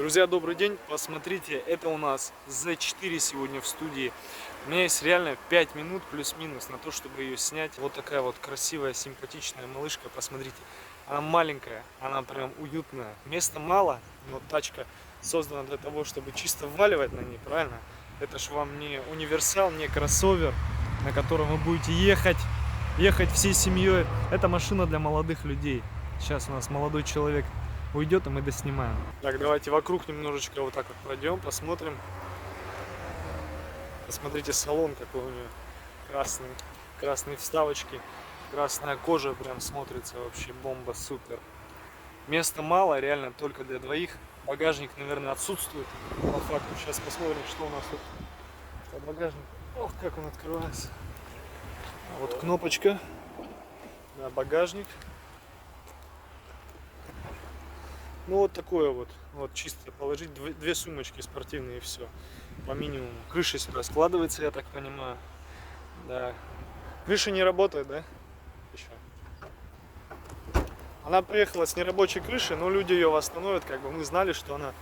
Друзья, добрый день. Посмотрите, это у нас Z4 сегодня в студии. У меня есть реально 5 минут плюс-минус на то, чтобы ее снять. Вот такая вот красивая, симпатичная малышка. Посмотрите, она маленькая, она прям уютная. Места мало, но тачка создана для того, чтобы чисто вваливать на ней, правильно? Это ж вам не универсал, не кроссовер, на котором вы будете ехать всей семьей. Это машина для молодых людей. Сейчас у нас молодой человек уйдет, и мы доснимаем. Так, давайте вокруг немножечко вот так вот пройдем, посмотрим. Посмотрите салон, какой у нее красные вставочки, красная кожа, прям смотрится вообще бомба, супер. Места мало, реально только для двоих. Багажник, наверное, отсутствует по факту. Сейчас посмотрим, что у нас тут по багажнику. Ох, как он открывается. Вот кнопочка, да, багажник. Ну вот такое вот чисто положить две сумочки спортивные и все, по минимуму. Крыша сюда складывается, я так понимаю. Да. Крыша не работает, да? Еще. Она приехала с нерабочей крышей, но люди ее восстановят, как бы мы знали, что она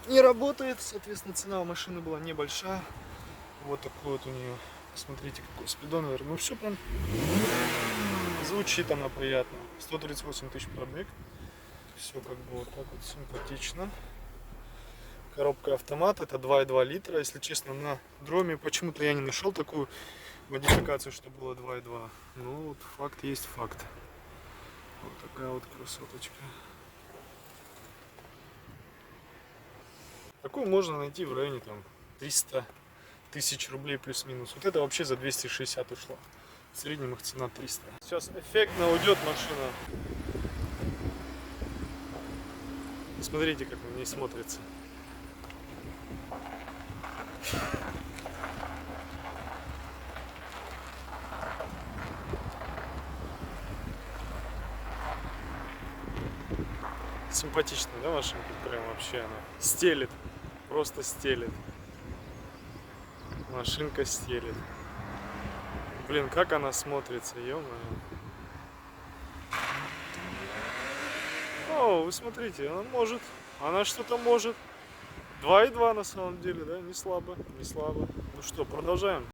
не работает, соответственно, цена у машины была небольшая. Вот такой вот у нее, посмотрите, какой спидометр. Ну все прям звучит она приятно. 138 тысяч пробег. Все как бы вот так вот симпатично. Коробка автомат, это 2,2 литра. Если честно, на дроме почему-то я не нашел такую модификацию, что было 2,2. Ну вот факт есть факт. Вот такая вот красоточка. Такую можно найти в районе там 300 тысяч рублей плюс-минус. Вот это вообще за 260 ушло. В среднем их цена 300. Сейчас эффектно уйдет машина. Смотрите, как на ней смотрится. Симпатичная, да, машинка? Прям вообще она стелит. Просто стелит. Машинка стелит. Блин, как она смотрится, ё-моё. О, вы смотрите, она может. Она что-то может. 2,2 на самом деле, да? Не слабо, не слабо. Ну что, продолжаем.